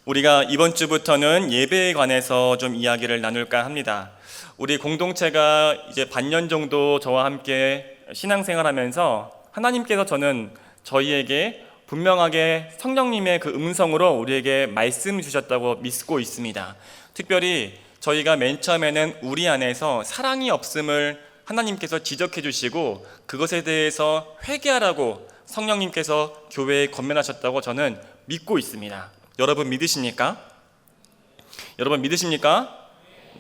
우리가 이번 주부터는 예배에 관해서 좀 이야기를 나눌까 합니다. 우리 공동체가 이제 반년 정도 저와 함께 신앙생활하면서 하나님께서 저희에게 분명하게 성령님의 그 음성으로 우리에게 말씀 주셨다고 믿고 있습니다. 특별히 저희가 맨 처음에는 우리 안에서 사랑이 없음을 하나님께서 지적해 주시고 그것에 대해서 회개하라고 성령님께서 교회에 권면하셨다고 저는 믿고 있습니다. 여러분 믿으십니까? 여러분 믿으십니까?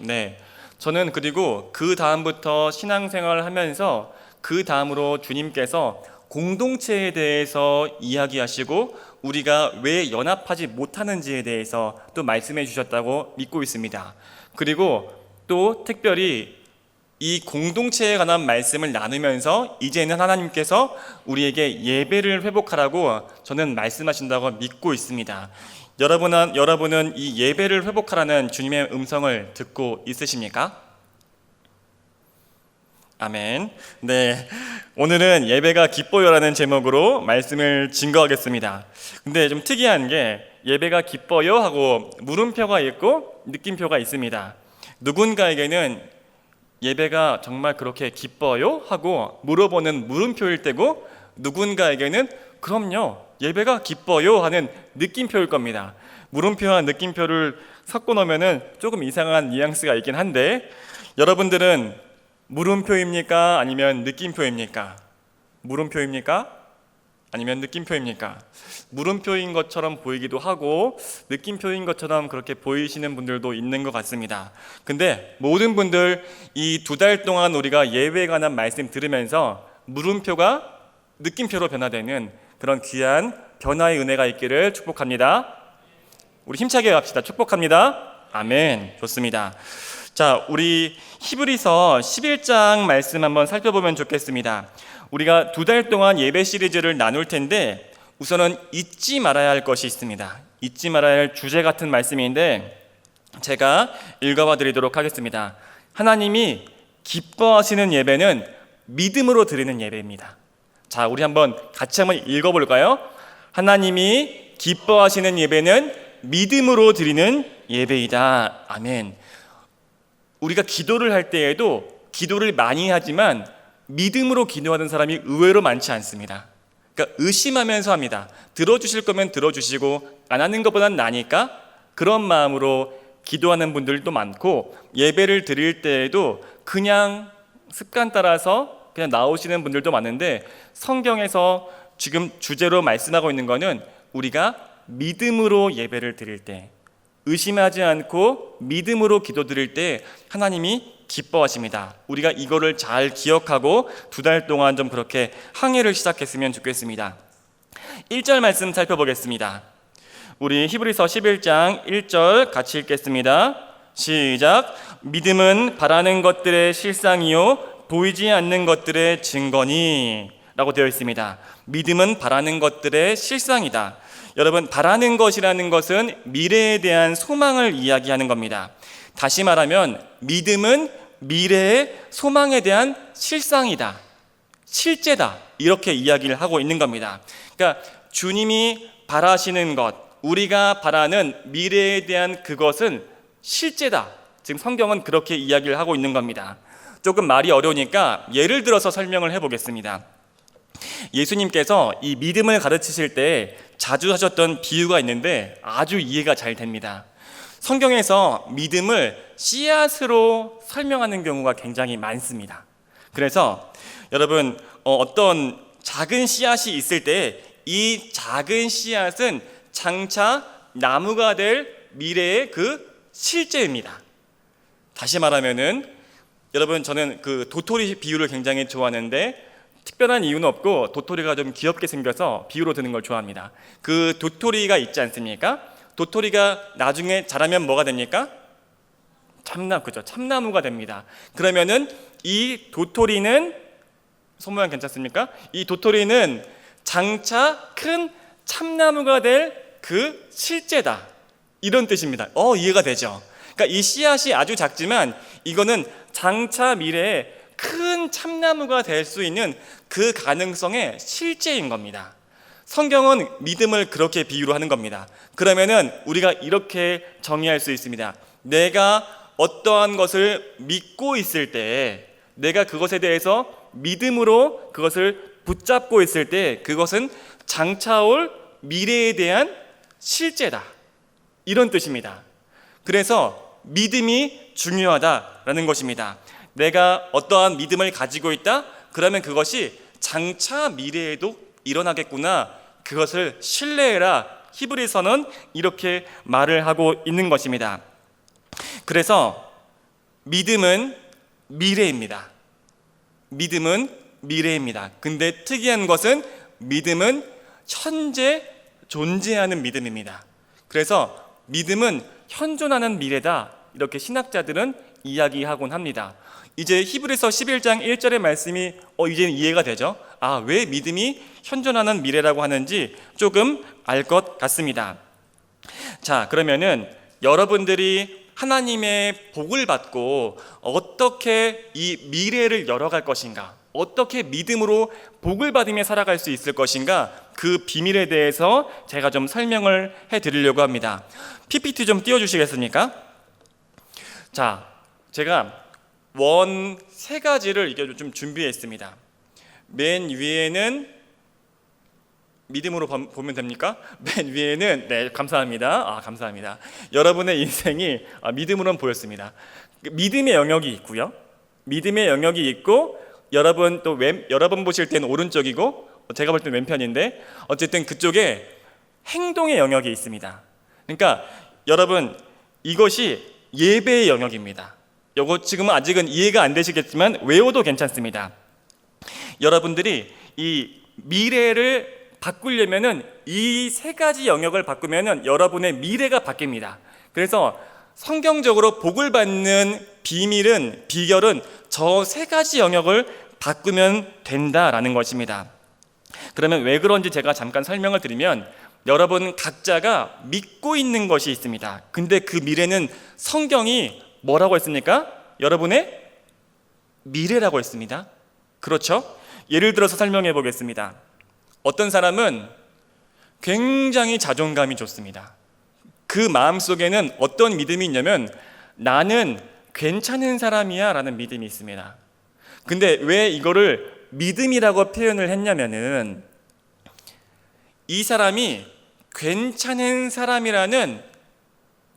네. 저는 그리고 그 다음부터 신앙생활을 하면서 그 다음으로 주님께서 공동체에 대해서 이야기하시고 우리가 왜 연합하지 못하는지에 대해서 또 말씀해 주셨다고 믿고 있습니다. 그리고 또 특별히 이 공동체에 관한 말씀을 나누면서 이제는 하나님께서 우리에게 예배를 회복하라고 저는 말씀하신다고 믿고 있습니다. 여러분은 이 예배를 회복하라는 주님의 음성을 듣고 있으십니까? 아멘. 네, 오늘은 예배가 기뻐요라는 제목으로 말씀을 증거하겠습니다. 근데 좀 특이한 게 예배가 기뻐요 하고 물음표가 있고 느낌표가 있습니다. 누군가에게는 예배가 정말 그렇게 기뻐요 하고 물어보는 물음표일 때고 누군가에게는 그럼요 예배가 기뻐요 하는 느낌표일 겁니다. 물음표와 느낌표를 섞어 놓으면 조금 이상한 뉘앙스가 있긴 한데 여러분들은 물음표입니까? 아니면 느낌표입니까? 물음표입니까? 아니면 느낌표입니까? 물음표인 것처럼 보이기도 하고 느낌표인 것처럼 그렇게 보이시는 분들도 있는 것 같습니다. 근데 모든 분들 이 2달 동안 우리가 예배에 관한 말씀 들으면서 물음표가 느낌표로 변화되는 그런 귀한 변화의 은혜가 있기를 축복합니다. 우리 힘차게 갑시다. 축복합니다. 아멘. 좋습니다. 자, 우리 히브리서 11장 말씀 한번 살펴보면 좋겠습니다. 우리가 2달 동안 예배 시리즈를 나눌 텐데 우선은 잊지 말아야 할 것이 있습니다. 잊지 말아야 할 주제 같은 말씀인데 제가 읽어봐 드리도록 하겠습니다. 하나님이 기뻐하시는 예배는 믿음으로 드리는 예배입니다. 자, 우리 같이 한번 읽어볼까요? 하나님이 기뻐하시는 예배는 믿음으로 드리는 예배이다. 아멘. 우리가 기도를 할 때에도 기도를 많이 하지만 믿음으로 기도하는 사람이 의외로 많지 않습니다. 그러니까 의심하면서 합니다. 들어주실 거면 들어주시고 안 하는 것보단 나니까 그런 마음으로 기도하는 분들도 많고 예배를 드릴 때에도 그냥 습관 따라서 그냥 나오시는 분들도 많은데 성경에서 지금 주제로 말씀하고 있는 거는 우리가 믿음으로 예배를 드릴 때 의심하지 않고 믿음으로 기도 드릴 때 하나님이 기뻐하십니다. 우리가 이거를 잘 기억하고 2달 동안 좀 그렇게 항해를 시작했으면 좋겠습니다. 1절 말씀 살펴보겠습니다. 우리 히브리서 11장 1절 같이 읽겠습니다. 시작. 믿음은 바라는 것들의 실상이요 보이지 않는 것들의 증거니 라고 되어 있습니다. 믿음은 바라는 것들의 실상이다. 여러분, 바라는 것이라는 것은 미래에 대한 소망을 이야기하는 겁니다. 다시 말하면 믿음은 미래의 소망에 대한 실상이다, 실제다, 이렇게 이야기를 하고 있는 겁니다. 그러니까 주님이 바라시는 것, 우리가 바라는 미래에 대한 그것은 실제다. 지금 성경은 그렇게 이야기를 하고 있는 겁니다. 조금 말이 어려우니까 예를 들어서 설명을 해보겠습니다. 예수님께서 이 믿음을 가르치실 때 자주 하셨던 비유가 있는데 아주 이해가 잘 됩니다. 성경에서 믿음을 씨앗으로 설명하는 경우가 굉장히 많습니다. 그래서 여러분 어떤 작은 씨앗이 있을 때 이 작은 씨앗은 장차 나무가 될 미래의 그 실제입니다. 다시 말하면은 여러분 저는 그 도토리 비유를 굉장히 좋아하는데 특별한 이유는 없고 도토리가 좀 귀엽게 생겨서 비유로 드는 걸 좋아합니다. 그 도토리가 있지 않습니까? 도토리가 나중에 자라면 뭐가 됩니까? 참나무가 됩니다. 그러면은 이 도토리는 손 모양 괜찮습니까? 이 도토리는 장차 큰 참나무가 될 그 실제다. 이런 뜻입니다. 이해가 되죠? 그러니까 이 씨앗이 아주 작지만 이거는 장차 미래에 큰 참나무가 될 수 있는 그 가능성의 실제인 겁니다. 성경은 믿음을 그렇게 비유로 하는 겁니다. 그러면은 우리가 이렇게 정의할 수 있습니다. 내가 어떠한 것을 믿고 있을 때, 내가 그것에 대해서 믿음으로 그것을 붙잡고 있을 때 그것은 장차올 미래에 대한 실제다, 이런 뜻입니다. 그래서 믿음이 중요하다라는 것입니다. 내가 어떠한 믿음을 가지고 있다? 그러면 그것이 장차 미래에도 일어나겠구나, 그것을 신뢰해라. 히브리서는 이렇게 말을 하고 있는 것입니다. 그래서 믿음은 미래입니다. 믿음은 미래입니다. 근데 특이한 것은 믿음은 현재 존재하는 믿음입니다. 그래서 믿음은 현존하는 미래다, 이렇게 신학자들은 이야기하곤 합니다. 이제 히브리서 11장 1절의 말씀이 이제는 이해가 되죠? 왜 믿음이 현존하는 미래라고 하는지 조금 알 것 같습니다. 자, 그러면은 여러분들이 하나님의 복을 받고 어떻게 이 미래를 열어갈 것인가, 어떻게 믿음으로 복을 받으며 살아갈 수 있을 것인가, 그 비밀에 대해서 제가 좀 설명을 해드리려고 합니다. PPT 좀 띄워주시겠습니까? 자, 제가 원 3가지를 이게 좀 준비했습니다. 맨 위에는 믿음으로 보면 됩니까? 맨 위에는, 네, 감사합니다. 감사합니다. 여러분의 인생이 믿음으로는 보였습니다. 믿음의 영역이 있고요. 믿음의 영역이 있고, 여러분 보실 때는 오른쪽이고, 제가 볼 때는 왼편인데, 어쨌든 그쪽에 행동의 영역이 있습니다. 그러니까 여러분, 이것이 예배의 영역입니다. 이거 지금은 아직은 이해가 안 되시겠지만 외워도 괜찮습니다. 여러분들이 이 미래를 바꾸려면은 이 3가지 영역을 바꾸면은 여러분의 미래가 바뀝니다. 그래서 성경적으로 복을 받는 비결은 저 3가지 영역을 바꾸면 된다라는 것입니다. 그러면 왜 그런지 제가 잠깐 설명을 드리면, 여러분 각자가 믿고 있는 것이 있습니다. 근데 그 미래는 성경이 뭐라고 했습니까? 여러분의 미래라고 했습니다. 그렇죠? 예를 들어서 설명해 보겠습니다. 어떤 사람은 굉장히 자존감이 좋습니다. 그 마음속에는 어떤 믿음이 있냐면, 나는 괜찮은 사람이야 라는 믿음이 있습니다. 근데 왜 이거를 믿음이라고 표현을 했냐면은, 이 사람이 괜찮은 사람이라는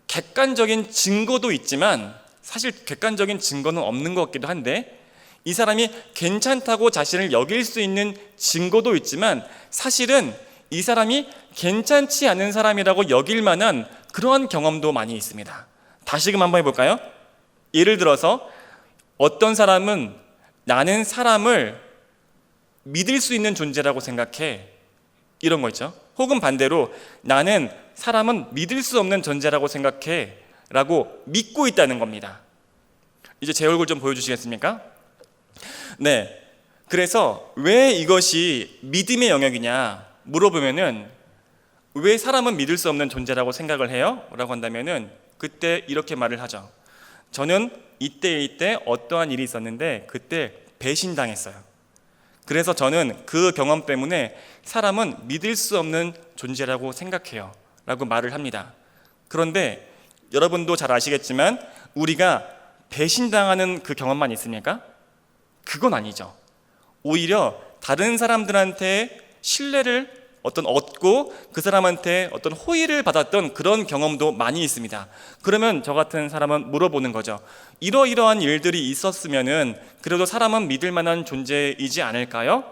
객관적인 증거도 있지만 사실 객관적인 증거는 없는 것 같기도 한데, 이 사람이 괜찮다고 자신을 여길 수 있는 증거도 있지만 사실은 이 사람이 괜찮지 않은 사람이라고 여길 만한 그러한 경험도 많이 있습니다. 다시금 한번 해볼까요? 예를 들어서 어떤 사람은 나는 사람을 믿을 수 있는 존재라고 생각해, 이런 거 있죠. 혹은 반대로 나는 사람은 믿을 수 없는 존재라고 생각해 라고 믿고 있다는 겁니다. 이제 제 얼굴 좀 보여주시겠습니까? 네, 그래서 왜 이것이 믿음의 영역이냐 물어보면은, 왜 사람은 믿을 수 없는 존재라고 생각을 해요? 라고 한다면은 그때 이렇게 말을 하죠. 저는 이때 어떠한 일이 있었는데 그때 배신당했어요. 그래서 저는 그 경험 때문에 사람은 믿을 수 없는 존재라고 생각해요 라고 말을 합니다. 그런데 여러분도 잘 아시겠지만 우리가 배신당하는 그 경험만 있습니까? 그건 아니죠. 오히려 다른 사람들한테 신뢰를 얻고 그 사람한테 어떤 호의를 받았던 그런 경험도 많이 있습니다. 그러면 저 같은 사람은 물어보는 거죠. 이러이러한 일들이 있었으면은 그래도 사람은 믿을 만한 존재이지 않을까요?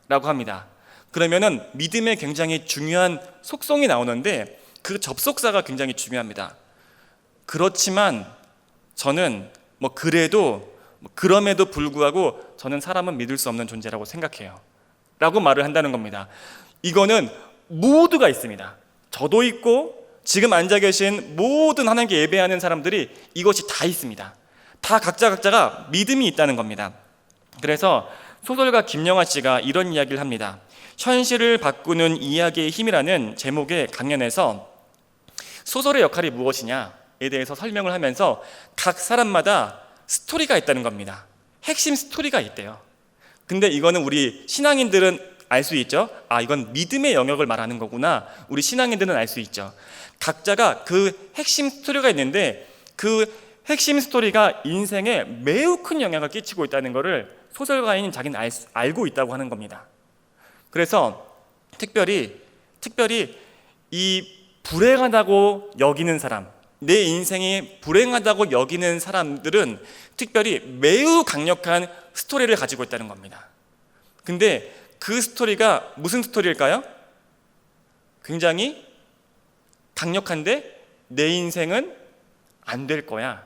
라고 합니다. 그러면은 믿음에 굉장히 중요한 속성이 나오는데 그 접속사가 굉장히 중요합니다. 그렇지만 저는 그럼에도 불구하고 저는 사람은 믿을 수 없는 존재라고 생각해요 라고 말을 한다는 겁니다. 이거는 모두가 있습니다. 저도 있고 지금 앉아 계신 모든 하나님께 예배하는 사람들이 이것이 다 있습니다. 다 각자가 믿음이 있다는 겁니다. 그래서 소설가 김영하 씨가 이런 이야기를 합니다. 현실을 바꾸는 이야기의 힘이라는 제목의 강연에서 소설의 역할이 무엇이냐에 대해서 설명을 하면서 각 사람마다 스토리가 있다는 겁니다. 핵심 스토리가 있대요. 근데 이거는 우리 신앙인들은 알 수 있죠. 아, 이건 믿음의 영역을 말하는 거구나. 우리 신앙인들은 알 수 있죠. 각자가 그 핵심 스토리가 있는데 그 핵심 스토리가 인생에 매우 큰 영향을 끼치고 있다는 것을 소설가인 자기는 알고 있다고 하는 겁니다. 그래서 특별히 이 불행하다고 여기는 사람, 내 인생이 불행하다고 여기는 사람들은 특별히 매우 강력한 스토리를 가지고 있다는 겁니다. 근데 그 스토리가 무슨 스토리일까요? 굉장히 강력한데 내 인생은 안 될 거야,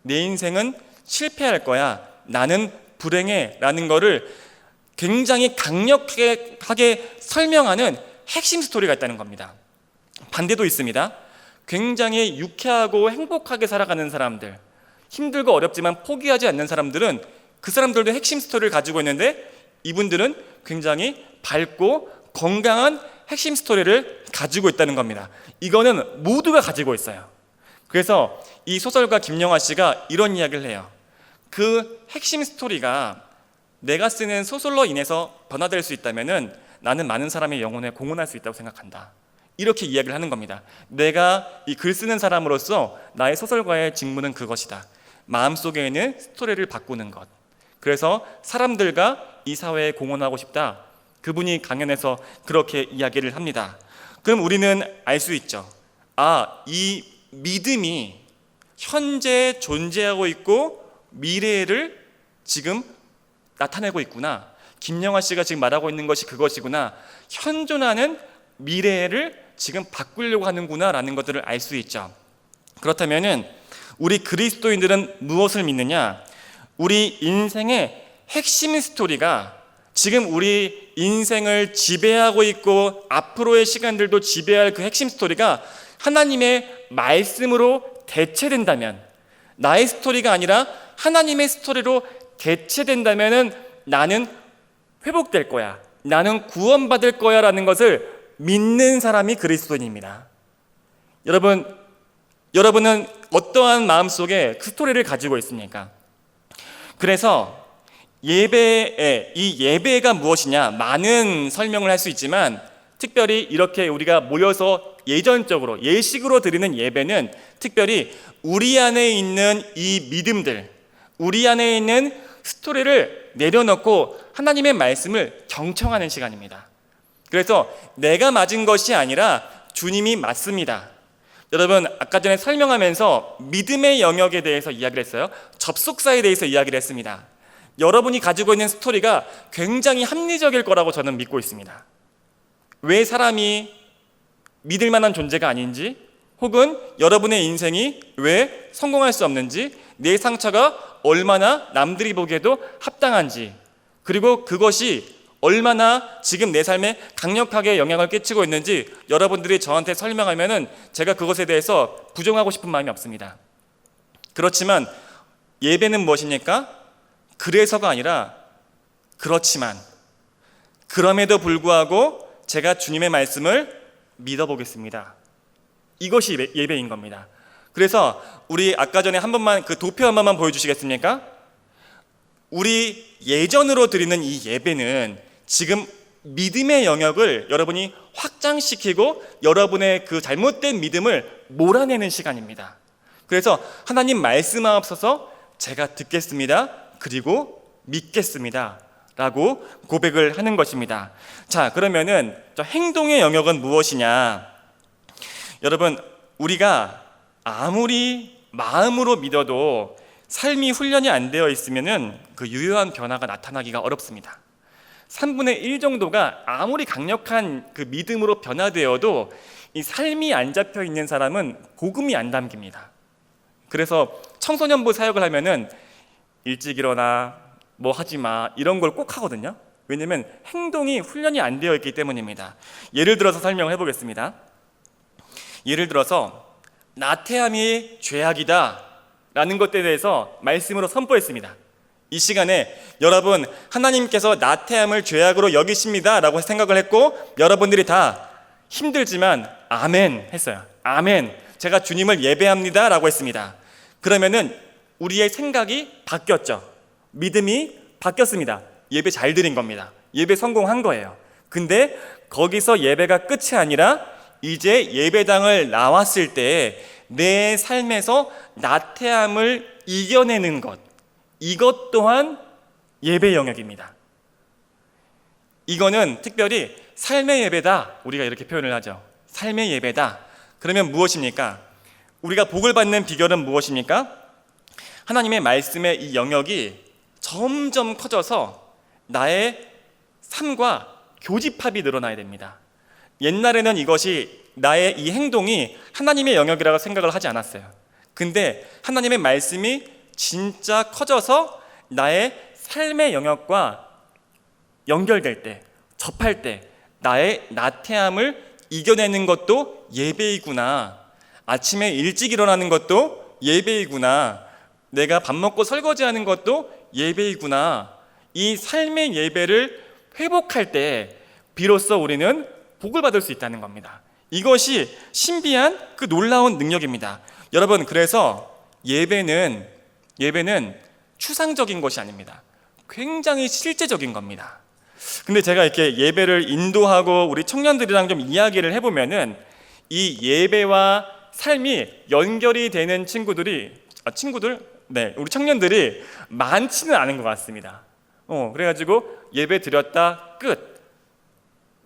내 인생은 실패할 거야, 나는 불행해 라는 거를 굉장히 강력하게 설명하는 핵심 스토리가 있다는 겁니다. 반대도 있습니다. 굉장히 유쾌하고 행복하게 살아가는 사람들, 힘들고 어렵지만 포기하지 않는 사람들은 그 사람들도 핵심 스토리를 가지고 있는데 이분들은 굉장히 밝고 건강한 핵심 스토리를 가지고 있다는 겁니다. 이거는 모두가 가지고 있어요. 그래서 이 소설가 김영하 씨가 이런 이야기를 해요. 그 핵심 스토리가 내가 쓰는 소설로 인해서 변화될 수 있다면은 나는 많은 사람의 영혼에 공헌할 수 있다고 생각한다. 이렇게 이야기를 하는 겁니다. 내가 이 글 쓰는 사람으로서 나의 소설가의 직무는 그것이다. 마음속에 있는 스토리를 바꾸는 것. 그래서 사람들과 이 사회에 공헌하고 싶다. 그분이 강연에서 그렇게 이야기를 합니다. 그럼 우리는 알 수 있죠. 아, 이 믿음이 현재 존재하고 있고 미래를 지금 나타내고 있구나. 김영하 씨가 지금 말하고 있는 것이 그것이구나. 현존하는 미래를 지금 바꾸려고 하는구나 라는 것들을 알 수 있죠. 그렇다면은 우리 그리스도인들은 무엇을 믿느냐? 우리 인생의 핵심 스토리가 지금 우리 인생을 지배하고 있고 앞으로의 시간들도 지배할 그 핵심 스토리가 하나님의 말씀으로 대체된다면, 나의 스토리가 아니라 하나님의 스토리로 대체된다면은 나는 회복될 거야, 나는 구원받을 거야 라는 것을 믿는 사람이 그리스도인입니다. 여러분은 어떠한 마음속에 그 스토리를 가지고 있습니까? 그래서 이 예배가 무엇이냐, 많은 설명을 할 수 있지만 특별히 이렇게 우리가 모여서 예전적으로 예식으로 드리는 예배는 특별히 우리 안에 있는 이 믿음들, 우리 안에 있는 스토리를 내려놓고 하나님의 말씀을 경청하는 시간입니다. 그래서 내가 맞은 것이 아니라 주님이 맞습니다. 여러분, 아까 전에 설명하면서 믿음의 영역에 대해서 이야기를 했어요. 접속사에 대해서 이야기를 했습니다. 여러분이 가지고 있는 스토리가 굉장히 합리적일 거라고 저는 믿고 있습니다. 왜 사람이 믿을 만한 존재가 아닌지, 혹은 여러분의 인생이 왜 성공할 수 없는지, 내 상처가 얼마나 남들이 보기에도 합당한지, 그리고 그것이 얼마나 지금 내 삶에 강력하게 영향을 끼치고 있는지 여러분들이 저한테 설명하면은 제가 그것에 대해서 부정하고 싶은 마음이 없습니다. 그렇지만 예배는 무엇입니까? 그래서가 아니라 그렇지만, 그럼에도 불구하고 제가 주님의 말씀을 믿어보겠습니다. 이것이 예배인 겁니다. 그래서 우리 아까 전에 한 번만 그 도표 한 번만 보여주시겠습니까? 우리 예전으로 드리는 이 예배는 지금 믿음의 영역을 여러분이 확장시키고 여러분의 그 잘못된 믿음을 몰아내는 시간입니다. 그래서 하나님 말씀하옵소서, 제가 듣겠습니다. 그리고 믿겠습니다. 라고 고백을 하는 것입니다. 자, 그러면은 저 행동의 영역은 무엇이냐? 여러분, 우리가 아무리 마음으로 믿어도 삶이 훈련이 안 되어 있으면은 그 유효한 변화가 나타나기가 어렵습니다. 3분의 1 정도가 아무리 강력한 그 믿음으로 변화되어도 이 삶이 안 잡혀 있는 사람은 복음이 안 담깁니다. 그래서 청소년부 사역을 하면은 일찍 일어나, 뭐 하지 마, 이런 걸 꼭 하거든요. 왜냐면 행동이 훈련이 안 되어 있기 때문입니다. 예를 들어서 설명을 해보겠습니다. 예를 들어서 나태함이 죄악이다 라는 것에 대해서 말씀으로 선포했습니다. 이 시간에 여러분, 하나님께서 나태함을 죄악으로 여기십니다 라고 생각을 했고, 여러분들이 다 힘들지만 아멘 했어요. 아멘, 제가 주님을 예배합니다 라고 했습니다. 그러면은 우리의 생각이 바뀌었죠. 믿음이 바뀌었습니다. 예배 잘 드린 겁니다. 예배 성공한 거예요. 근데 거기서 예배가 끝이 아니라 이제 예배당을 나왔을 때 내 삶에서 나태함을 이겨내는 것, 이것 또한 예배 영역입니다. 이거는 특별히 삶의 예배다, 우리가 이렇게 표현을 하죠. 삶의 예배다. 그러면 무엇입니까? 우리가 복을 받는 비결은 무엇입니까? 하나님의 말씀의 이 영역이 점점 커져서 나의 삶과 교집합이 늘어나야 됩니다. 옛날에는 이것이 나의 이 행동이 하나님의 영역이라고 생각을 하지 않았어요. 근데 하나님의 말씀이 진짜 커져서 나의 삶의 영역과 연결될 때, 접할 때 나의 나태함을 이겨내는 것도 예배이구나. 아침에 일찍 일어나는 것도 예배이구나. 내가 밥 먹고 설거지하는 것도 예배이구나. 이 삶의 예배를 회복할 때 비로소 우리는 복을 받을 수 있다는 겁니다. 이것이 신비한 그 놀라운 능력입니다. 여러분, 그래서 예배는 추상적인 것이 아닙니다. 굉장히 실제적인 겁니다. 근데 제가 이렇게 예배를 인도하고 우리 청년들이랑 좀 이야기를 해보면은 이 예배와 삶이 연결이 되는 우리 청년들이 많지는 않은 것 같습니다. 그래가지고 예배 드렸다 끝.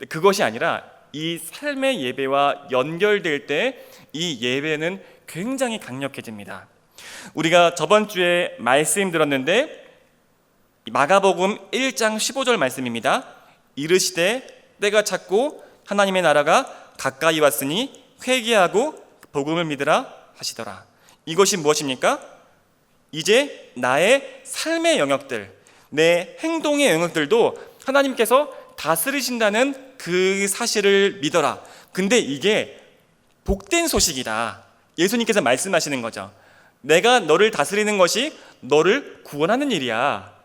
그것이 아니라 이 삶의 예배와 연결될 때 이 예배는 굉장히 강력해집니다. 우리가 저번 주에 말씀 들었는데 마가복음 1장 15절 말씀입니다. 이르시되 때가 찼고 하나님의 나라가 가까이 왔으니 회개하고 복음을 믿으라 하시더라. 이것이 무엇입니까? 이제 나의 삶의 영역들, 내 행동의 영역들도 하나님께서 다스리신다는 그 사실을 믿어라. 근데 이게 복된 소식이다. 예수님께서 말씀하시는 거죠. 내가 너를 다스리는 것이 너를 구원하는 일이야.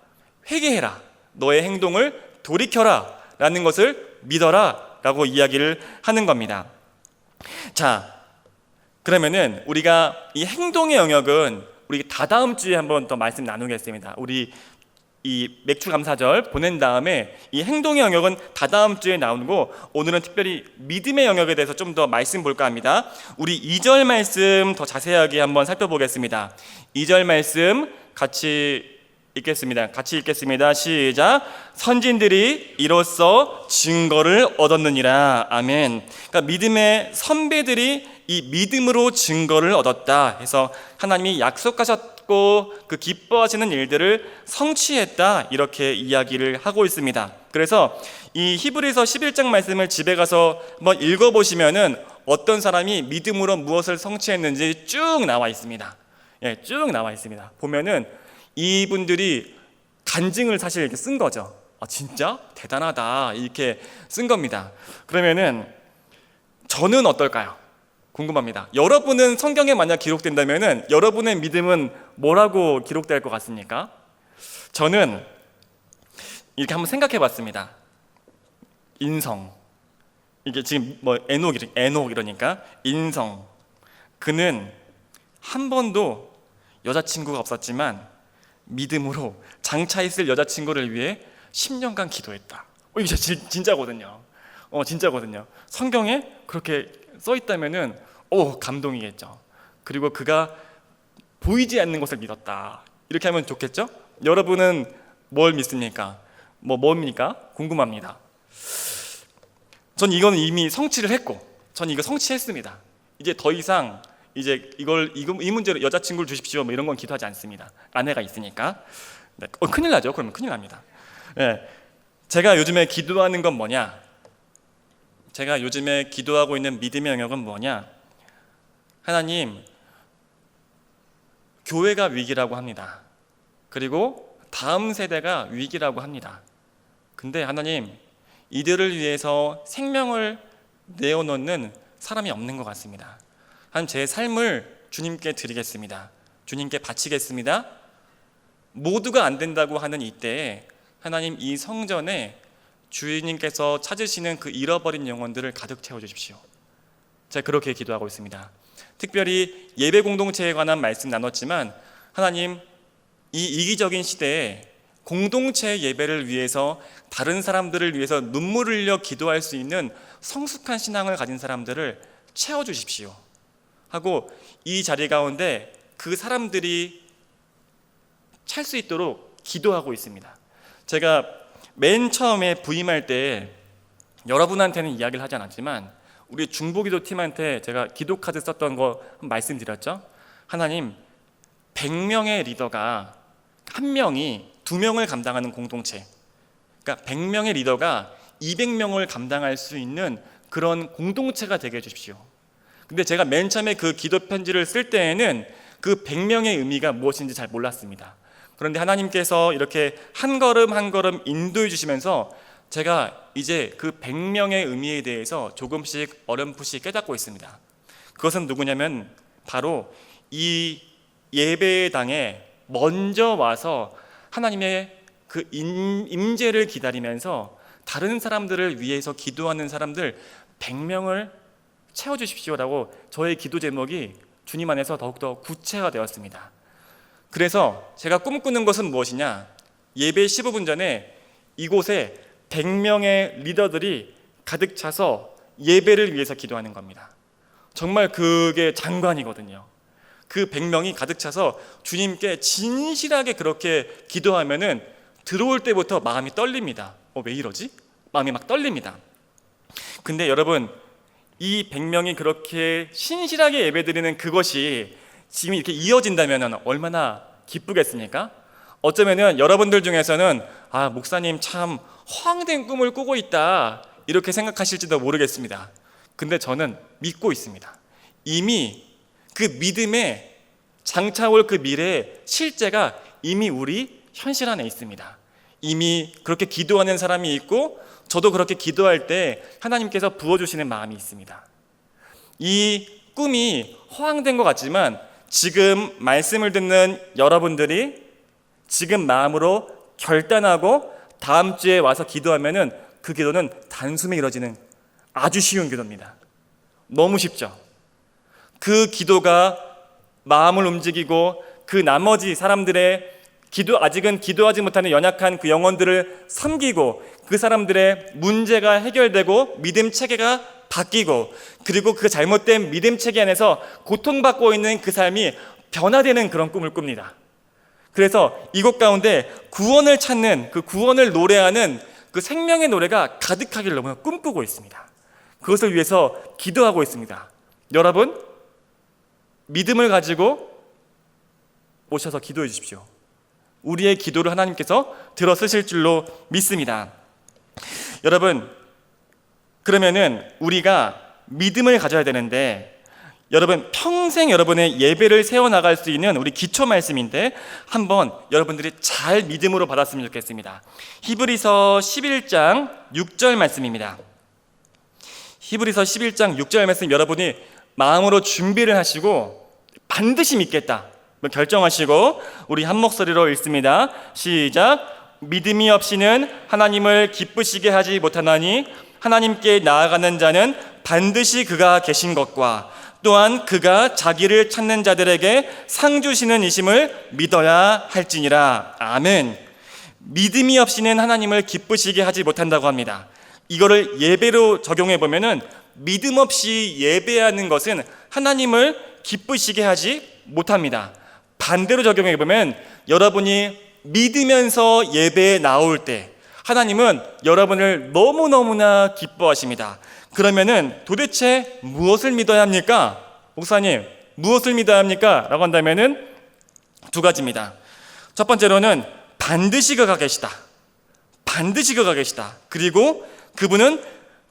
회개해라. 너의 행동을 돌이켜라 라는 것을 믿어라 라고 이야기를 하는 겁니다. 자, 그러면은 우리가 이 행동의 영역은 우리 다다음 주에 한번 더 말씀 나누겠습니다. 우리 이 맥주 감사절 보낸 다음에 이 행동의 영역은 다다음 주에 나오고, 오늘은 특별히 믿음의 영역에 대해서 좀 더 말씀 볼까 합니다. 우리 2절 말씀 더 자세하게 한번 살펴보겠습니다. 2절 말씀 같이 읽겠습니다. 시작. 선진들이 이로써 증거를 얻었느니라. 아멘. 그러니까 믿음의 선배들이 이 믿음으로 증거를 얻었다 해서 하나님이 약속하셨고 그 기뻐하시는 일들을 성취했다, 이렇게 이야기를 하고 있습니다. 그래서 이 히브리서 11장 말씀을 집에 가서 한번 읽어보시면은 어떤 사람이 믿음으로 무엇을 성취했는지 쭉 나와 있습니다. 쭉 나와 있습니다. 보면은 이분들이 간증을 사실 이렇게 쓴 거죠. 진짜 대단하다 이렇게 쓴 겁니다. 그러면은 저는 어떨까요? 궁금합니다. 여러분은 성경에 만약 기록된다면은 여러분의 믿음은 뭐라고 기록될 것 같습니까? 저는 이렇게 한번 생각해 봤습니다. 인성. 이게 지금 뭐 에녹 이러니까 인성. 그는 한 번도 여자친구가 없었지만 믿음으로 장차 있을 여자친구를 위해 10년간 기도했다. 이게 진짜거든요. 진짜거든요. 성경에 그렇게 써 있다면은 감동이겠죠. 그리고 그가 보이지 않는 것을 믿었다. 이렇게 하면 좋겠죠? 여러분은 뭘 믿습니까? 뭡니까? 궁금합니다. 전 이거는 이미 성취를 했고, 전 이거 성취했습니다. 이제 더 이상 이 문제로 여자친구를 주십시오 이런 건 기도하지 않습니다. 아내가 있으니까. 네. 큰일 나죠. 그러면 큰일 납니다. 네. 제가 요즘에 기도하는 건 뭐냐? 제가 요즘에 기도하고 있는 믿음의 영역은 뭐냐? 하나님, 교회가 위기라고 합니다. 그리고 다음 세대가 위기라고 합니다. 근데 하나님, 이들을 위해서 생명을 내어놓는 사람이 없는 것 같습니다. 하나님, 제 삶을 주님께 드리겠습니다. 주님께 바치겠습니다. 모두가 안 된다고 하는 이때에 하나님, 이 성전에 주님께서 찾으시는 그 잃어버린 영혼들을 가득 채워주십시오. 제가 그렇게 기도하고 있습니다. 특별히 예배 공동체에 관한 말씀 나눴지만, 하나님, 이 이기적인 시대에 공동체 예배를 위해서, 다른 사람들을 위해서 눈물을 흘려 기도할 수 있는 성숙한 신앙을 가진 사람들을 채워주십시오 하고, 이 자리 가운데 그 사람들이 찰 수 있도록 기도하고 있습니다. 제가 맨 처음에 부임할 때 여러분한테는 이야기를 하지 않았지만 우리 중보기도 팀한테 제가 기도 카드 썼던 거 말씀드렸죠. 하나님, 100명의 리더가 한 명이 2명을 감당하는 공동체, 그러니까 100명의 리더가 200명을 감당할 수 있는 그런 공동체가 되게 해주십시오. 근데 제가 맨 처음에 그 기도 편지를 쓸 때에는 그 100명의 의미가 무엇인지 잘 몰랐습니다. 그런데 하나님께서 이렇게 한 걸음 한 걸음 인도해 주시면서 제가 이제 그 100명의 의미에 대해서 조금씩 어렴풋이 깨닫고 있습니다. 그것은 누구냐면 바로 이 예배당에 먼저 와서 하나님의 그 임재를 기다리면서 다른 사람들을 위해서 기도하는 사람들 100명을 채워주십시오라고 저의 기도 제목이 주님 안에서 더욱더 구체화 되었습니다. 그래서 제가 꿈꾸는 것은 무엇이냐, 예배 15분 전에 이곳에 100명의 리더들이 가득 차서 예배를 위해서 기도하는 겁니다. 정말 그게 장관이거든요. 그 100명이 가득 차서 주님께 진실하게 그렇게 기도하면은 들어올 때부터 마음이 떨립니다. 왜 이러지? 마음이 막 떨립니다. 근데 여러분, 이 100명이 그렇게 신실하게 예배드리는 그것이 지금 이렇게 이어진다면 얼마나 기쁘겠습니까? 어쩌면은 여러분들 중에서는 목사님 참 허황된 꿈을 꾸고 있다 이렇게 생각하실지도 모르겠습니다. 근데 저는 믿고 있습니다. 이미 그 믿음의 장차올 그 미래의 실제가 이미 우리 현실 안에 있습니다. 이미 그렇게 기도하는 사람이 있고 저도 그렇게 기도할 때 하나님께서 부어주시는 마음이 있습니다. 이 꿈이 허황된 것 같지만 지금 말씀을 듣는 여러분들이 지금 마음으로 결단하고 다음 주에 와서 기도하면은 그 기도는 단숨에 이루어지는 아주 쉬운 기도입니다. 너무 쉽죠? 그 기도가 마음을 움직이고 그 나머지 사람들의 아직은 기도하지 못하는 연약한 그 영혼들을 섬기고 그 사람들의 문제가 해결되고 믿음 체계가 바뀌고 그리고 그 잘못된 믿음 체계 안에서 고통받고 있는 그 삶이 변화되는 그런 꿈을 꿉니다. 그래서 이곳 가운데 구원을 찾는, 그 구원을 노래하는 그 생명의 노래가 가득하기를 너무 꿈꾸고 있습니다. 그것을 위해서 기도하고 있습니다. 여러분, 믿음을 가지고 오셔서 기도해 주십시오. 우리의 기도를 하나님께서 들어쓰실 줄로 믿습니다. 여러분, 그러면은 우리가 믿음을 가져야 되는데, 여러분 평생 여러분의 예배를 세워나갈 수 있는 우리 기초 말씀인데 한번 여러분들이 잘 믿음으로 받았으면 좋겠습니다. 히브리서 11장 6절 말씀입니다. 히브리서 11장 6절 말씀 여러분이 마음으로 준비를 하시고 반드시 믿겠다 결정하시고 우리 한 목소리로 읽습니다. 시작. 믿음이 없이는 하나님을 기쁘시게 하지 못하나니 하나님께 나아가는 자는 반드시 그가 계신 것과 또한 그가 자기를 찾는 자들에게 상 주시는 이심을 믿어야 할지니라. 아멘. 믿음이 없이는 하나님을 기쁘시게 하지 못한다고 합니다. 이거를 예배로 적용해 보면은 믿음 없이 예배하는 것은 하나님을 기쁘시게 하지 못합니다. 반대로 적용해 보면 여러분이 믿으면서 예배에 나올 때 하나님은 여러분을 너무너무나 기뻐하십니다. 그러면은 도대체 무엇을 믿어야 합니까? 목사님, 무엇을 믿어야 합니까? 라고 한다면은 두 가지입니다. 첫 번째로는 반드시 그가 계시다. 반드시 그가 계시다. 그리고 그분은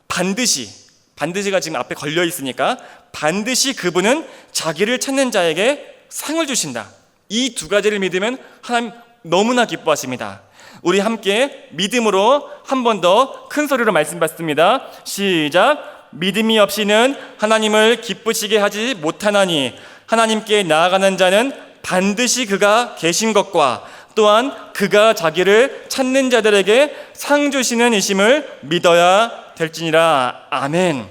반드시가 지금 앞에 걸려 있으니까 반드시 그분은 자기를 찾는 자에게 상을 주신다. 이 두 가지를 믿으면 하나님 너무나 기뻐하십니다. 우리 함께 믿음으로 한 번 더 큰 소리로 말씀 받습니다. 시작. 믿음이 없이는 하나님을 기쁘시게 하지 못하나니 하나님께 나아가는 자는 반드시 그가 계신 것과 또한 그가 자기를 찾는 자들에게 상 주시는 이심을 믿어야 될지니라. 아멘.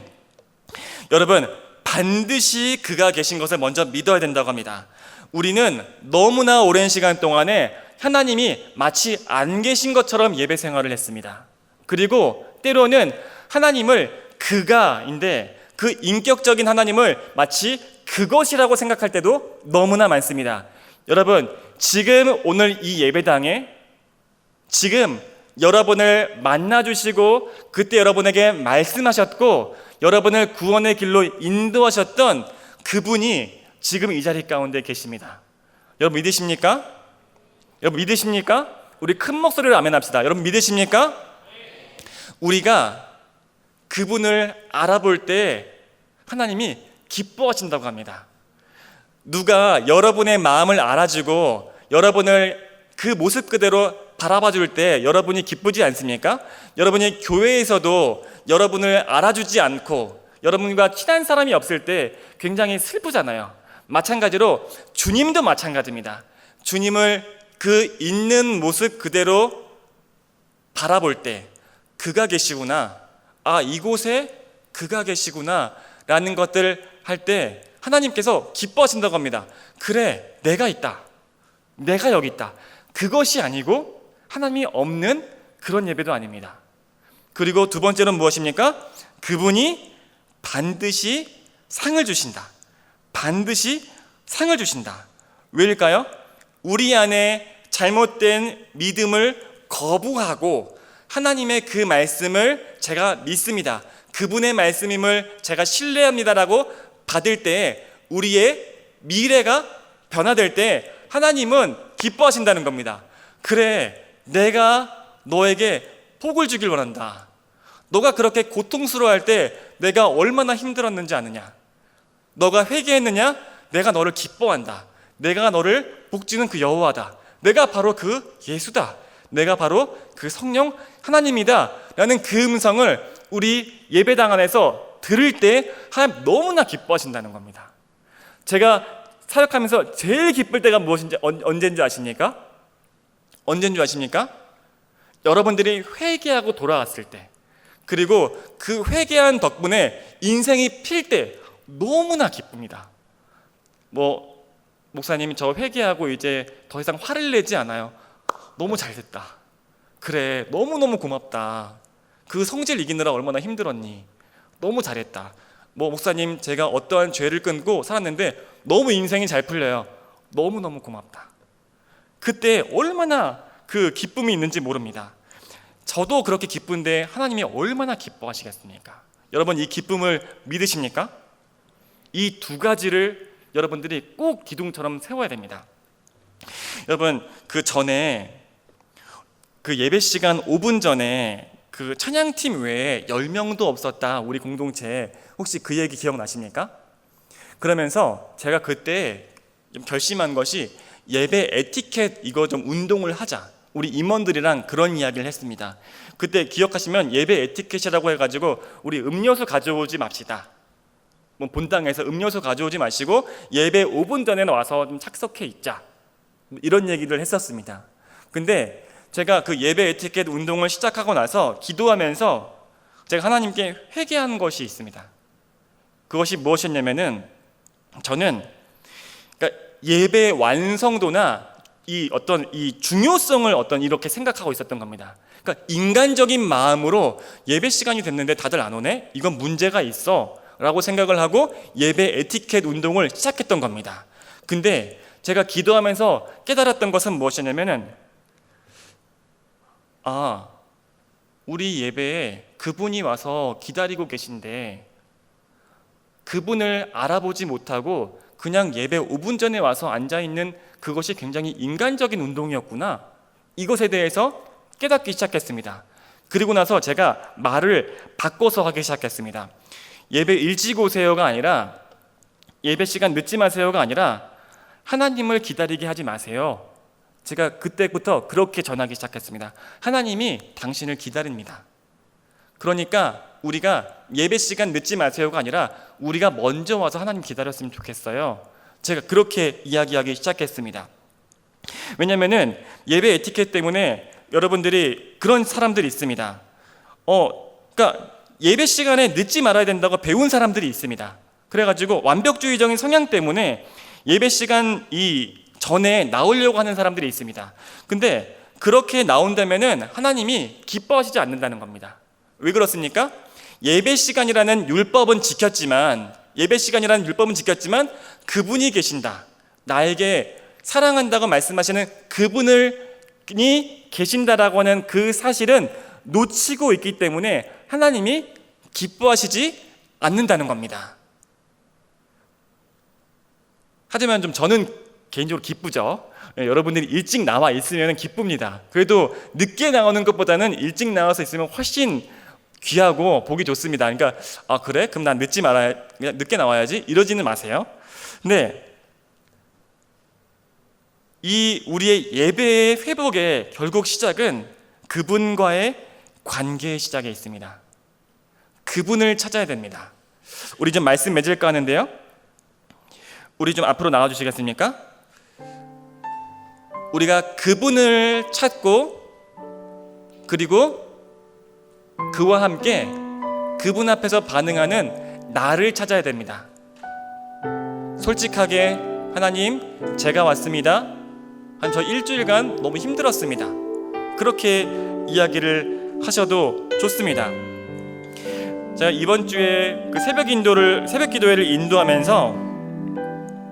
여러분, 반드시 그가 계신 것을 먼저 믿어야 된다고 합니다. 우리는 너무나 오랜 시간 동안에 하나님이 마치 안 계신 것처럼 예배 생활을 했습니다. 그리고 때로는 하나님을 그가인데 그 인격적인 하나님을 마치 그것이라고 생각할 때도 너무나 많습니다. 여러분, 지금 오늘 이 예배당에 지금 여러분을 만나주시고 그때 여러분에게 말씀하셨고 여러분을 구원의 길로 인도하셨던 그분이 지금 이 자리 가운데 계십니다. 여러분 믿으십니까? 여러분 믿으십니까? 우리 큰 목소리로 아멘 합시다. 여러분 믿으십니까? 우리가 그분을 알아볼 때 하나님이 기뻐하신다고 합니다. 누가 여러분의 마음을 알아주고 여러분을 그 모습 그대로 바라봐 줄 때 여러분이 기쁘지 않습니까? 여러분이 교회에서도 여러분을 알아주지 않고 여러분과 친한 사람이 없을 때 굉장히 슬프잖아요. 마찬가지로 주님도 마찬가지입니다. 주님을 그 있는 모습 그대로 바라볼 때 그가 계시구나, 이곳에 그가 계시구나 라는 것들 할 때 하나님께서 기뻐하신다고 합니다. 그래, 내가 있다, 내가 여기 있다. 그것이 아니고 하나님이 없는 그런 예배도 아닙니다. 그리고 두 번째는 무엇입니까? 그분이 반드시 상을 주신다. 반드시 상을 주신다. 왜일까요? 우리 안에 잘못된 믿음을 거부하고 하나님의 그 말씀을 제가 믿습니다, 그분의 말씀임을 제가 신뢰합니다라고 받을 때 우리의 미래가 변화될 때 하나님은 기뻐하신다는 겁니다. 그래, 내가 너에게 복을 주길 원한다. 너가 그렇게 고통스러워할 때 내가 얼마나 힘들었는지 아느냐? 너가 회개했느냐? 내가 너를 기뻐한다. 내가 너를 복주는 그 여호와다. 내가 바로 그 예수다. 내가 바로 그 성령 하나님이다 라는 그 음성을 우리 예배당 안에서 들을 때 하나님 너무나 기뻐하신다는 겁니다. 제가 사역하면서 제일 기쁠 때가 무엇인지 언제인지 아십니까? 언제인 줄 아십니까? 여러분들이 회개하고 돌아왔을 때, 그리고 그 회개한 덕분에 인생이 필 때 너무나 기쁩니다. 목사님이 저 회개하고 이제 더 이상 화를 내지 않아요. 너무 잘됐다. 그래, 너무너무 고맙다. 그 성질 이기느라 얼마나 힘들었니? 너무 잘했다. 목사님, 제가 어떠한 죄를 끊고 살았는데 너무 인생이 잘 풀려요. 너무너무 고맙다. 그때 얼마나 그 기쁨이 있는지 모릅니다. 저도 그렇게 기쁜데 하나님이 얼마나 기뻐하시겠습니까? 여러분, 이 기쁨을 믿으십니까? 이 두 가지를 여러분들이 꼭 기둥처럼 세워야 됩니다. 여러분, 그 전에 그 예배 시간 5분 전에 그 찬양팀 외에 10명도 없었다, 우리 공동체. 혹시 그 얘기 기억나십니까? 그러면서 제가 그때 좀 결심한 것이 예배 에티켓 이거 좀 운동을 하자. 우리 임원들이랑 그런 이야기를 했습니다. 그때 기억하시면 예배 에티켓이라고 해가지고 우리 음료수 가져오지 맙시다. 본당에서 음료수 가져오지 마시고 예배 5분 전에 와서 좀 착석해 있자. 이런 얘기를 했었습니다. 근데 제가 그 예배 에티켓 운동을 시작하고 나서 기도하면서 제가 하나님께 회개한 것이 있습니다. 그것이 무엇이었냐면은 저는 그러니까 예배 완성도나 이 중요성을 이렇게 생각하고 있었던 겁니다. 그러니까 인간적인 마음으로 예배 시간이 됐는데 다들 안 오네? 이건 문제가 있어 라고 생각을 하고 예배 에티켓 운동을 시작했던 겁니다. 근데 제가 기도하면서 깨달았던 것은 무엇이냐면은 우리 예배에 그분이 와서 기다리고 계신데 그분을 알아보지 못하고 그냥 예배 5분 전에 와서 앉아있는 그것이 굉장히 인간적인 운동이었구나, 이것에 대해서 깨닫기 시작했습니다. 그리고 나서 제가 말을 바꿔서 하기 시작했습니다. 예배 일찍 오세요가 아니라, 예배 시간 늦지 마세요가 아니라 하나님을 기다리게 하지 마세요. 제가 그때부터 그렇게 전하기 시작했습니다. 하나님이 당신을 기다립니다. 그러니까 우리가 예배 시간 늦지 마세요가 아니라 우리가 먼저 와서 하나님 기다렸으면 좋겠어요. 제가 그렇게 이야기하기 시작했습니다. 왜냐면은 예배 에티켓 때문에 여러분들이 그런 사람들이 있습니다. 그러니까 예배 시간에 늦지 말아야 된다고 배운 사람들이 있습니다. 그래가지고 완벽주의적인 성향 때문에 예배 시간 전에 나오려고 하는 사람들이 있습니다. 근데 그렇게 나온다면은 하나님이 기뻐하시지 않는다는 겁니다. 왜 그렇습니까? 예배 시간이라는 율법은 지켰지만 그분이 계신다. 나에게 사랑한다고 말씀하시는 그분이 계신다라고 하는 그 사실은 놓치고 있기 때문에 하나님이 기뻐하시지 않는다는 겁니다. 하지만 좀 저는 개인적으로 기쁘죠. 여러분들이 일찍 나와 있으면 기쁩니다. 그래도 늦게 나오는 것보다는 일찍 나와서 있으면 훨씬 귀하고 보기 좋습니다. 그러니까 그래? 그럼 난 그냥 늦게 나와야지 이러지는 마세요. 근데 이 우리의 예배의 회복의 결국 시작은 그분과의 관계의 시작에 있습니다. 그분을 찾아야 됩니다. 우리 좀 말씀 맺을까 하는데요. 우리 좀 앞으로 나와 주시겠습니까? 우리가 그분을 찾고 그리고 그와 함께 그분 앞에서 반응하는 나를 찾아야 됩니다. 솔직하게 하나님, 제가 왔습니다. 한 저 일주일간 너무 힘들었습니다. 그렇게 이야기를 하셔도 좋습니다. 제가 이번 주에 그 새벽 기도회를 인도하면서